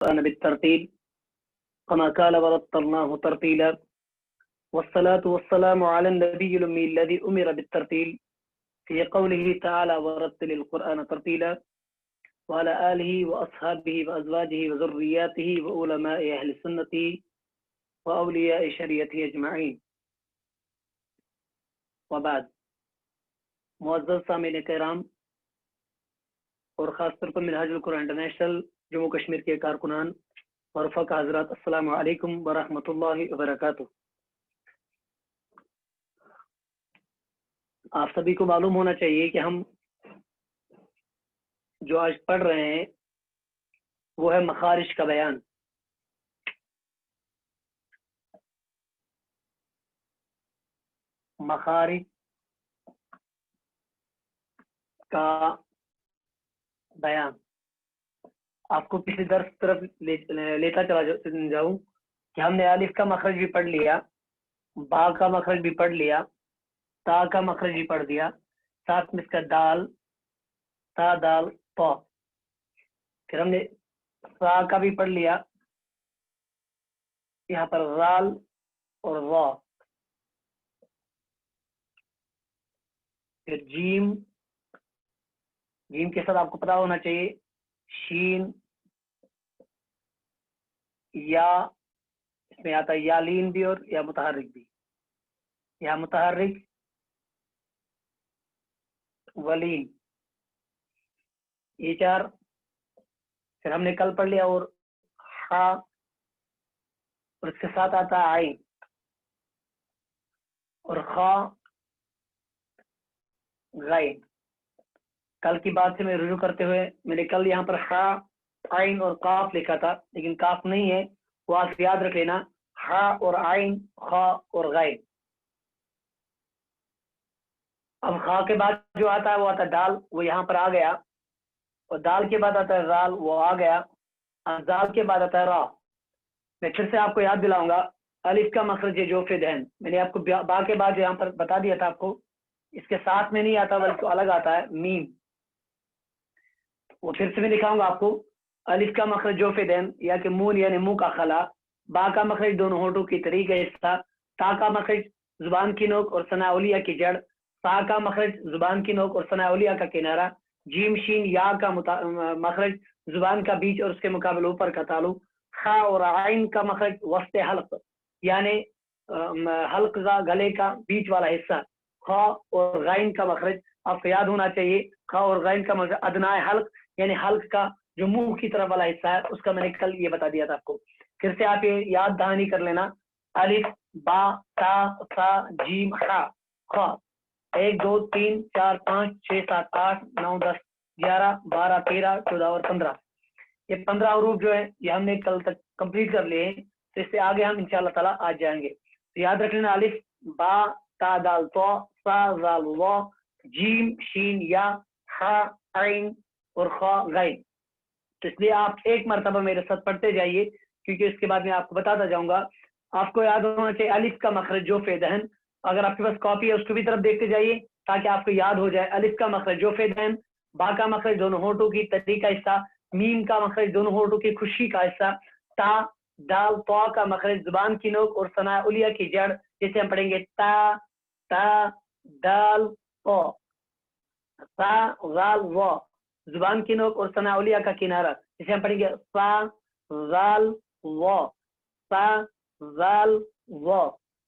القرآن بالترتيل كما قال ورتلناه ترتيلا والصلاة والسلام على النبي الأمي الذي أمر بالترتيل في قوله تعالى ورتل القرآن ترتيلا وعلى آله وأصحابه وأزواجه وذرياته وعلماء أهل السنة وأولياء شريعته أجمعين وبعد معزز سامعین کرام اور خاص طور پر منہاج القرآن انٹرنیشنل جموں کشمیر کے کارکنان اور فقہ حضرات، السلام علیکم ورحمۃ اللہ وبرکاتہ۔ آپ سبھی کو معلوم ہونا چاہیے کہ ہم جو آج پڑھ رہے ہیں وہ ہے مخارج کا بیان۔ مخارج کا بیان آپ کو پچھلی درس طرف لیتا چلا جاؤں کہ ہم نے الف کا مخرج بھی پڑھ لیا، با کا مخرج بھی پڑھ لیا، تا کا مخرج بھی پڑھ دیا، ساتھ میں اس کا دال، تا دال تو، پھر ہم نے سا کا بھی پڑھ لیا، یہاں پر رال اور را، پھر جیم، جیم کے ساتھ آپ کو پتا ہونا چاہیے شین، یا اس میں آتا ہے یا لین بھی اور یا متحرک بھی، یا متحرک ولین، یہ چار۔ پھر ہم نے کل پڑھ لیا اور ہا، اور اس کے ساتھ آتا ہے عین اور خا، غین۔ کل کی بات سے میں رجوع کرتے ہوئے میں نے کل یہاں پر ہا، عین اور قاف لکھا تھا، لیکن قاف نہیں ہے، وہ آپ یاد رکھ لینا، ہا اور عین، خا اور غین۔ اب خا کے بعد جو آتا ہے وہ آتا ہے دال، وہ یہاں پر آ گیا، اور دال کے بعد آتا ہے رال، وہ آ گیا، اور دال کے بعد آتا ہے را۔ میں پھر سے آپ کو یاد دلاؤں گا، الف کا مخرج جو فدین، میں نے آپ کو با کے بعد یہاں پر بتا دیا تھا، آپ کو اس کے ساتھ میں نہیں آتا بلکہ الگ آتا ہے میم، وہ پھر سے میں دکھاؤں گا آپ کو۔ الف کا مخرج جو فدین یا کہ مون یعنی منہ کا خلا، با کا مخرج دونوں ہونٹوں کی تری کا حصہ، تا کا مخرج زبان کی نوک اور ثنا اولیہ کی جڑ، سا کا مخرج زبان کی نوک اور ثنا اولیہ کا کنارہ، جیم شین یا کا مخرج زبان کا بیچ اور اس کے مقابل اوپر کا تالو، خا اور عین کا مخرج وسط حلق یعنی حلق کا گلے کا بیچ والا حصہ، خا اور غین کا مخرج آپ کو یاد ہونا چاہیے، خا اور غین کا مخرج ادنائے حلق یعنی حلق کا جو منہ کی طرف والا حصہ ہے، اس کا میں نے کل یہ بتا دیا تھا آپ کو۔ پھر سے آپ یہ یاد دہانی کر لینا، الف، با، تا، سا، جیم، خا، خا، 1 2 3 4 5 6 7 8 9 10 11 12 13 14 اور 15، یہ 15 حروف جو ہے یہ ہم نے کل تک کمپلیٹ کر لیے ہیں، تو اس سے آگے ہم انشاءاللہ تعالیٰ آج جائیں گے۔ تو یاد رکھ لینا، الف، با، تا دال تو، سا زال وا، جیم شین یا، ہا عین اور خا غین۔ تو اس لیے آپ ایک مرتبہ میرے ساتھ پڑھتے جائیے، کیونکہ اس کے بعد میں آپ کو بتاتا جاؤں گا۔ آپ کو یاد ہونا چاہیے الف کا مخرج جو فیدہن، اگر آپ کے پاس کاپی ہے اس کو بھی طرف دیکھتے جائیے تاکہ آپ کو یاد ہو جائے۔ الف کا مخرج جو فیدہن، با کا مخرج دونوں ہونٹوں کی تری کا حصہ، میم کا مخرج دونوں ہونٹوں کی خشکی کا حصہ، تا دال تو کا مخرج زبان کی نوک اور ثنا اولیہ کی جڑ، جسے ہم پڑھیں گے تا تا دال تو، تا غال و، زبان کی نوک اور ثنا اولیہ کا کنارہ، جسے ہم پڑھیں گے سا غال و، سا غال و۔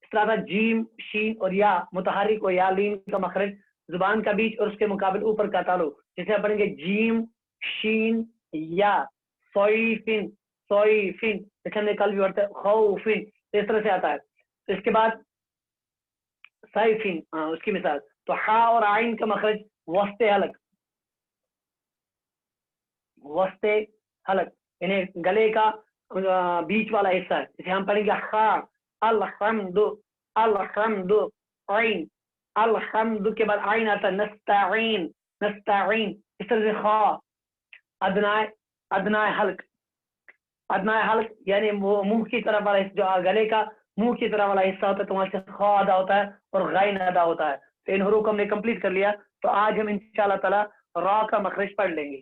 اس طرح جیم شین اور یا متحرک و یا لین کا مخرج زبان کا بیچ اور اس کے مقابل اوپر کا تالو، جسے ہم پڑھیں گے جیم شین یا، سوئفن سوئفن، جسے ہم نے کل بھی پڑھا خوفن، اس طرح سے آتا ہے۔ تو اس کے بعد سائفن، اس کی مثال، تو ہا اور عین کا مخرج وسط حلق، وسط حلق یعنی گلے کا بیچ والا حصہ ہے، جسے ہم پڑھیں گے خا الحمد، الحمد عین، الحمد کے بعد عین آتا ہے نستعین، نستعین، اس طرح سے خا ادنائے، ادنائے حلق، ادنائے حلق یعنی وہ منہ کی طرف والا حصہ، جو گلے کا منہ کی طرف والا حصہ ہوتا ہے، تو وہاں سے خا ادا ہوتا ہے اور غین ادا ہوتا ہے۔ تو ان حروف کو ہم نے کمپلیٹ کر لیا، تو آج ہم انشاءاللہ تعالی را کا مخرج پڑھ لیں گے۔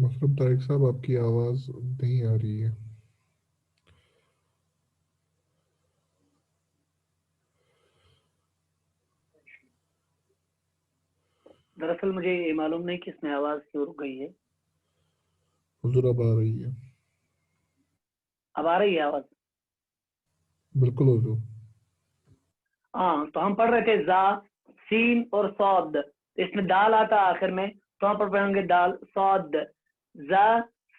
محترم طارق صاحب آپ کی آواز نہیں آ رہی ہے. دراصل مجھے یہ معلوم نہیں کہ اس میں آواز کیوں رک گئی ہے. حضور اب آ رہی ہے. اب آ رہی ہے آواز؟ بالکل حضور. ہاں تو ہم پڑھ رہے تھے زا سین اور صاد، اس میں دال آتا آخر میں تو ہم پڑھیں گے دال صاد، زا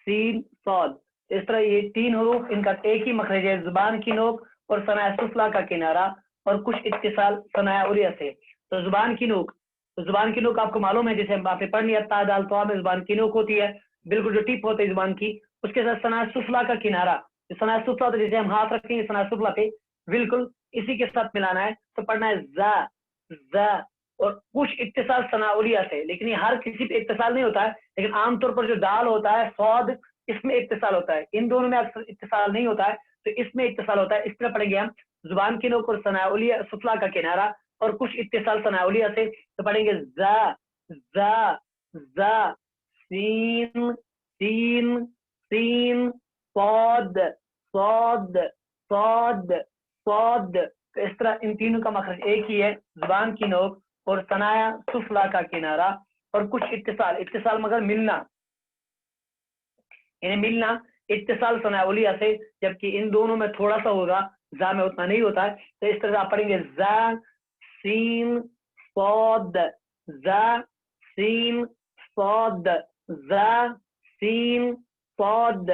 سین صاد. اس طرح یہ تین حروف ان کا ایک ہی مخرج ہے، زبان کی نوک اور ثناء سفلا کا کنارہ اور کچھ اتصال ثناء علیہ سے. تو زبان کی نوک، تو زبان کی نوک آپ کو معلوم ہے، جیسے آپ نے پڑھ لیا تا دال تو میں زبان کی نوک ہوتی ہے، بالکل جو ٹپ ہوتی ہے زبان کی، اس کے ساتھ ثناء سفلا کا کنارہ. ثناء سفلا تو جیسے ہم ہاتھ رکھیں گے ثناء سفلا پہ بالکل اسی کے ساتھ ملانا ہے، تو پڑھنا ہے زا زا اور کچھ اتصال ثناء سے. لیکن یہ ہر کسی پہ اتصال نہیں ہوتا ہے، لیکن عام طور پر جو دال ہوتا ہے صاد اس میں اتصال ہوتا ہے، ان دونوں میں اکثر اتصال نہیں ہوتا ہے تو اس میں اتصال ہوتا ہے. اس طرح پڑھیں گے ہم زبان کی نوک اور ثناء سفلا کا کنارہ اور کچھ اتصال ثناء سے، تو پڑھیں گے زا زا زا سین سین سین صاد صاد صاد صاد. تو اس طرح ان تینوں کا مخرج ایک ہی ہے، زبان کی نوک اور ثناء سفلا کا کنارہ اور کچھ اتصال، اتصال مگر ملنا، یعنی ملنا اتصال ثناء سے، جبکہ ان دونوں میں تھوڑا سا ہوگا، زا میں اتنا نہیں ہوتا ہے. تو اس طرح آپ پڑھیں گے زا سین صاد زا سین صاد زا سین صاد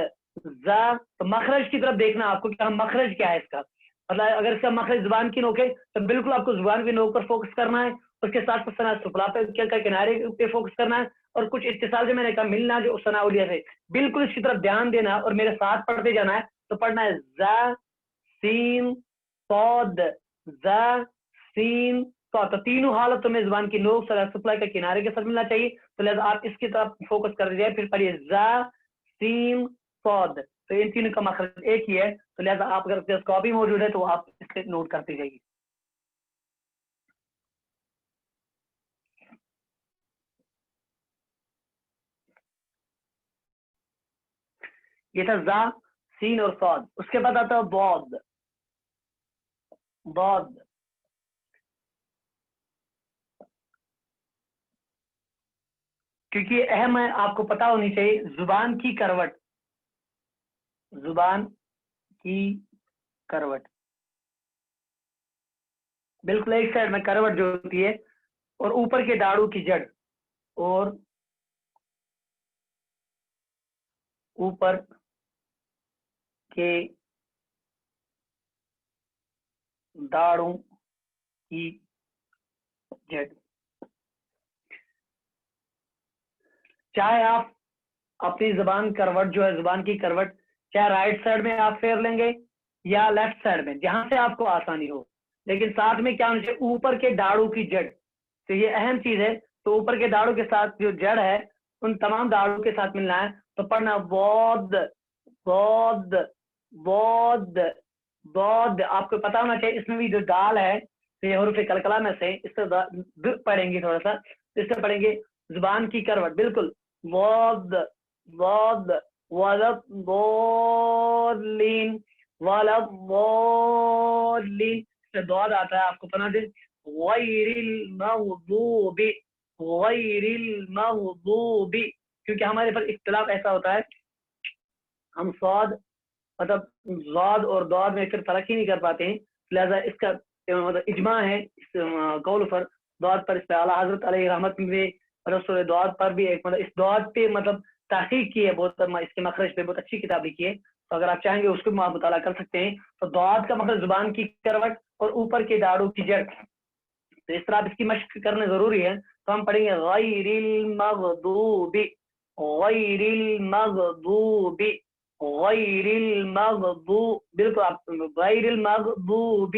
زا. تو مخرج کی طرف دیکھنا آپ کو کہ ہم مخرج کیا ہے اس کا، مطلب اگر اس کا مخرج زبان کی نوک ہے تو بالکل آپ کو زبان کی نوک پر فوکس کرنا ہے، اس کے ساتھ ثناء سفلا پہ کنارے پہ فوکس کرنا ہے اور کچھ اتصال جو میں نے کہا ملنا جو ثناء سے، بالکل اس کی طرف دھیان دینا اور میرے ساتھ پڑھتے جانا ہے. تو پڑھنا ہے زا سین صاد زا سین صاد. تو تینوں حالتوں میں زبان کی نوک ثناء سفلا کے کنارے کے ساتھ ملنا چاہیے، تو لہذا آپ اس کی طرف فوکس کر دیجیے. پھر پڑھیے زا سین صاد. تو ان تینوں کا مخرج ایک ہی ہے، تو لہذا آپ اگر کاپی موجود ہے تو آپ اس سے نوٹ کرتے جائیے. یہ تھا زا سین اور صاد. اس کے بعد آتا ہے ضاد. ضاد کیونکہ یہ اہم ہے، آپ کو پتا ہونی چاہیے زبان کی کروٹ، زبان کی کروٹ بالکل ایک سائڈ میں کروٹ جو ہوتی ہے اور اوپر کے داڑو کی جڑ اور اوپر کے داڑوں کی جڑ. چاہے آپ اپنی زبان کروٹ جو ہے زبان کی کروٹ چاہے رائٹ سائڈ میں آپ پھیر لیں گے یا لیفٹ سائڈ میں، جہاں سے آپ کو آسانی ہو، لیکن ساتھ میں کیا ہونا چاہیے اوپر کے داڑوں کی جڑ. تو یہ اہم چیز ہے. تو اوپر کے داڑوں کے ساتھ جو جڑ ہے ان تمام داڑوں کے ساتھ ملنا ہے. تو پڑھنا بود بود بود بود. آپ کو پتا ہونا چاہیے اس میں بھی جو دال ہے یہ حروف کلکلا میں سے، اس سے پڑھیں گے تھوڑا سا، اس سے پڑھیں گے زبان کی کروٹ بالکل بود بود ولد ضالین ولد ضالین. اس سے دعا آتا ہے آپ کو پڑھنا دے غیر المغضوب غیر المغضوب، کیونکہ ہمارے پر اختلاف ایسا ہوتا ہے ہم صاد مطلب ضاد اور ضاد میں پھر فرق ہی نہیں کر پاتے ہیں، لہذا اس کا مطلب اجماع ہے اس قول پر ضاد پر. اس پہ اعلیٰ حضرت علیہ رحمت میں رسول ضاد پر بھی ایک مطلب اس ضاد پہ مطلب تحقیق کی ہے، بہت اس کے مخرج پہ بہت اچھی کتاب لکھی ہے. تو اگر آپ چاہیں گے اس کو بھی آپ مطالعہ کر سکتے ہیں. تو ضاد کا مطلب زبان کی کروٹ اور اوپر کے داڑوں کی جڑ. تو اس طرح آپ اس کی مشق کرنا ضروری ہے. تو ہم پڑھیں گے غیر المغضوب غیر المغضوب غیر المغضوب، بالکل آپ غیر المغضوب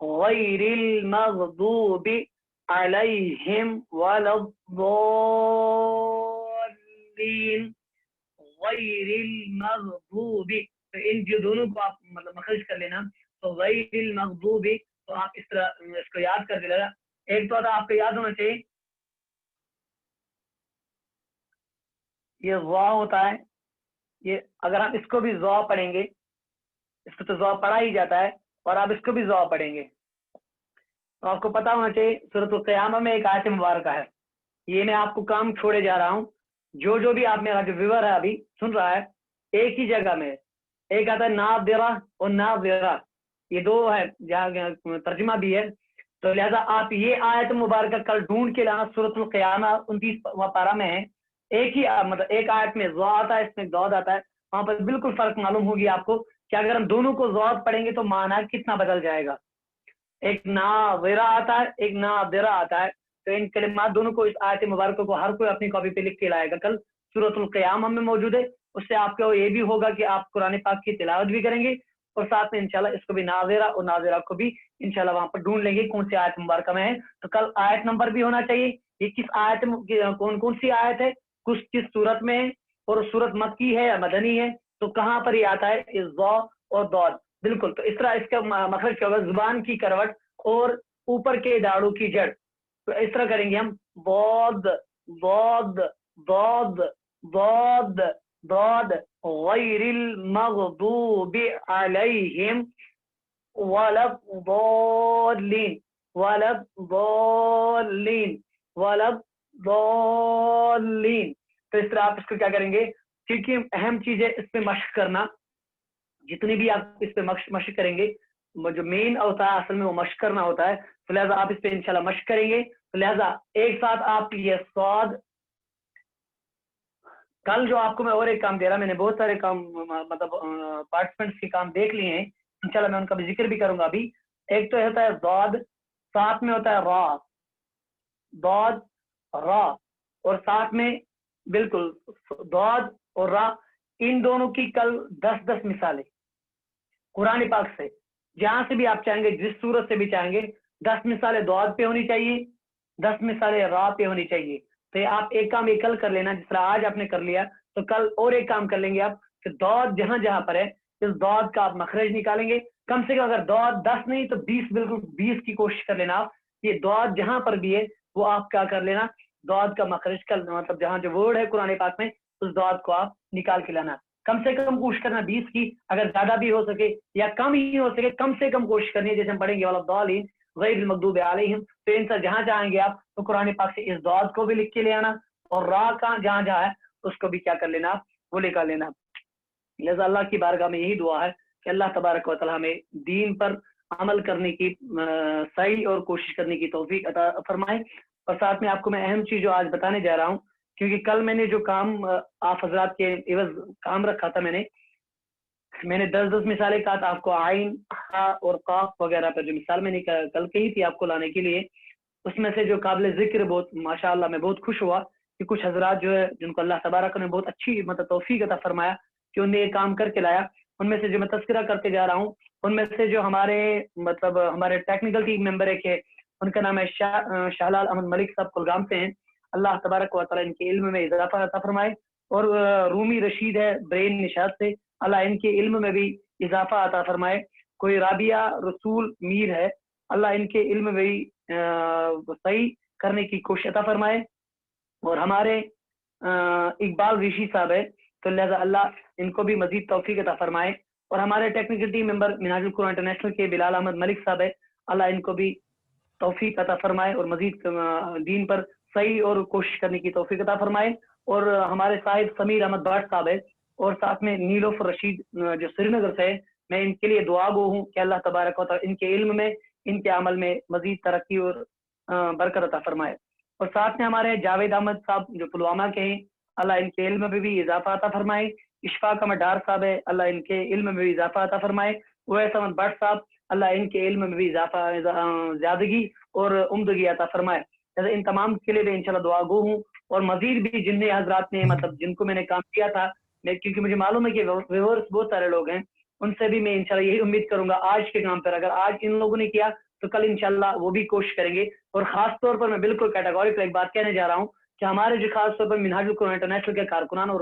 غیر المغضوب علیہم ولا الضالین غیر المغضوب. تو ان جو دونوں کو آپ مطلب مخرج کر لینا. تو غیر المغضوب تو آپ اس طرح اس کو یاد کر دینا. ایک تو آپ کو یاد ہونا چاہیے یہ ضا ہوتا ہے، یہ اگر ہم اس کو بھی ضا پڑھیں گے، اس کو تو ضا پڑھا ہی جاتا ہے، اور آپ اس کو بھی ضا پڑھیں گے تو آپ کو پتا ہونا چاہیے سورۃ القیامہ میں ایک آیت مبارکہ ہے، یہ میں آپ کو کام چھوڑے جا رہا ہوں، جو بھی آپ میرا جو ویور ہے ابھی سن رہا ہے، ایک ہی جگہ میں ایک آتا ہے ناظرہ اور ناظرہ، یہ دو ہے جہاں ترجمہ بھی ہے، تو لہذا آپ یہ آیت مبارکہ کل ڈھونڈ کے لانا، سورۃ القیامہ 29 پارہ میں ہے، ایک ہی مطلب ایک آیت میں ضا آتا ہے، اس میں ضاد آتا ہے، وہاں پر بالکل فرق معلوم ہوگی آپ کو کہ اگر ہم دونوں کو ضاد پڑھیں گے تو معنی کتنا بدل جائے گا، ایک ناظرہ آتا ہے ایک ناظرہ آتا ہے، تو ان کلمات دونوں کو، اس آیت مبارکہ کو ہر کوئی اپنی کاپی پہ لکھ کے لائے گا، کل سورۃ القیامہ میں موجود ہے، اس سے آپ کو یہ بھی ہوگا کہ آپ قرآن پاک کی تلاوت بھی کریں گے، اور ساتھ میں انشاءاللہ اس کو بھی ناظرہ اور ناظرہ کو بھی انشاءاللہ وہاں پر ڈھونڈ لیں گے کون سی آیت مبارکہ میں ہے، تو کل آیت نمبر بھی ہونا چاہیے، یہ کس آیت کون سی آیت ہے، کس صورت میں ہے، اور صورت مکی ہے یا مدنی ہے، تو کہاں پر یہ آتا ہے ضا اور ضاد، بالکل، تو اس طرح اس کا مخرج کیا ہوگا، زبان کی کروٹ اور اوپر کے داڑوں کی جڑ، تو اس طرح کریں گے ہم ضاد ضاد ضاد ضاد ضاد غیر المغضوب علیہم ولا الضالین ولا الضالین ولا الضالین، تو اس طرح آپ اس کو کیا کریں گے، کیونکہ اہم چیز ہے اس پہ مشق کرنا، جتنی بھی آپ اس پہ مشق کریں گے، جو مین ہوتا ہے اصل میں وہ مشق کرنا ہوتا ہے، تو لہٰذا آپ اس پہ انشاءاللہ مشق کریں گے، تو لہٰذا ایک ساتھ آپ یہ صاد، کل جو آپ کو میں اور ایک کام دے رہا، میں نے بہت سارے کام مطلب پارٹیسپینٹس کے کام دیکھ لیے ہیں، انشاءاللہ میں ان کا بھی ذکر بھی کروں گا ابھی، ایک تو ہوتا ہے ضاد، ساتھ میں ہوتا ہے را، ضاد را، اور ساتھ میں بالکل ضاد اور را، ان دونوں کی کل 10 مثالیں قرآن پاک سے، جہاں سے بھی آپ چاہیں گے، جس صورت سے بھی چاہیں گے، 10 مثالیں ضاد پہ ہونی چاہیے، 10 مثالیں را پہ ہونی چاہیے، تو یہ آپ ایک کام یہ کل کر لینا، جس طرح آج آپ نے کر لیا، تو کل اور ایک کام کر لیں گے آپ کہ ضاد جہاں جہاں پر ہے اس ضاد کا آپ مخرج نکالیں گے، کم سے کم اگر ضاد 10 نہیں تو 20، بالکل 20 کی کوشش کر لینا آپ، یہ ضاد جہاں پر بھی ہے وہ آپ کیا کر لینا، ضاد کا مخرج کا مطلب جہاں جو ورڈ ہے قرآن پاک میں اس ضاد کو آپ نکال کے لانا، کم سے کم کوشش کرنا 20 کی، اگر زیادہ بھی ہو سکے یا کم ہی ہو سکے، کم سے کم کوشش کرنی ہے، جیسے ہم پڑھیں گے والضالین غیر المغضوب علیہم، تو ان سے جہاں جائیں گے آپ تو قرآن پاک سے اس ضاد کو بھی لکھ کے لے آنا، اور را کا جہاں جہاں ہے اس کو بھی کیا کر لینا، وہ نکال لینا، لہذا اللہ کی بارگاہ میں یہی دعا ہے کہ اللہ تبارک و تعالی ہمیں دین پر عمل کرنے کی صحیح اور کوشش کرنے کی توفیق عطا فرمائے، اور ساتھ میں آپ کو میں اہم چیز جو آج بتانے جا رہا ہوں، کیونکہ کل میں نے جو کام آپ حضرات کے عوض کام رکھا تھا، میں نے 10 مثالیں کہا تھا آپ کو، عین ہا اور قاف وغیرہ پر جو مثال میں نے کل کہی تھی آپ کو لانے کے لیے، اس میں سے جو قابل ذکر بہت ماشاءاللہ میں بہت خوش ہوا کہ کچھ حضرات جو ہے جن کو اللہ تبارک نے بہت اچھی مطلب توفیق عطا فرمایا کہ انہیں یہ کام کر کے لایا، ان میں سے جو میں تذکرہ کرتے جا رہا ہوں، ان میں سے جو ہمارے مطلب ہمارے ٹیکنیکل ٹیم ممبر ایک ہے، ان کا نام ہے شاہلال احمد ملک صاحب کلگام سے ہیں، اللہ تبارک و تعالی ان کے علم میں اضافہ عطا فرمائے، اور رومی رشید ہے برین نشاد سے، اللہ ان کے علم میں بھی اضافہ عطا فرمائے، کوئی رابعہ رسول میر ہے، اللہ ان کے علم میں بھی صحیح کرنے کی کوشش عطا فرمائے، اور ہمارے اقبال ریشی صاحب ہے، تو لہذا اللہ ان کو بھی مزید توفیق عطا فرمائے، اور ہمارے ٹیکنیکل ٹیم ممبر منہاج القرآن انٹرنیشنل کے بلال احمد ملک صاحب ہے، اللہ ان کو بھی توفیق عطا فرمائے اور مزید دین پر صحیح اور کوشش کرنے کی توفیق عطا فرمائے، اور ہمارے صاحب سمیر احمد بٹ صاحب ہے، اور ساتھ میں نیلوفر رشید جو سری نگر سے ہے، میں ان کے لیے دعا گو ہوں کہ اللہ تبارک و تعالی ان کے علم میں، ان کے عمل میں مزید ترقی اور برکت عطا فرمائے، اور ساتھ میں ہمارے جاوید احمد صاحب جو پلوامہ کے ہیں، اللہ ان کے علم میں بھی اضافہ عطا فرمائے، اشفاق احمد ڈار صاحب ہے، اللہ ان کے علم میں بھی اضافہ عطا فرمائے، اویس احمد بٹ صاحب، اللہ ان کے علم میں بھی اضافہ زیادگی اور عمدگی عطا فرمائے، ان تمام کے لیے بھی انشاءاللہ دعا گو ہوں، اور مزید بھی جن حضرات نے مطلب جن کو میں نے کام کیا تھا، کیونکہ مجھے معلوم ہے کہ ویورز بہت سارے لوگ ہیں، ان سے بھی میں انشاءاللہ یہی امید کروں گا آج کے کام پر، اگر آج ان لوگوں نے کیا تو کل انشاءاللہ وہ بھی کوشش کریں گے، اور خاص طور پر میں بالکل کیٹاگوریکل ایک بات کہنے جا رہا ہوں کہ ہمارے جو خاص طور پر منہاج القرآن انٹرنیشنل کے کارکنان اور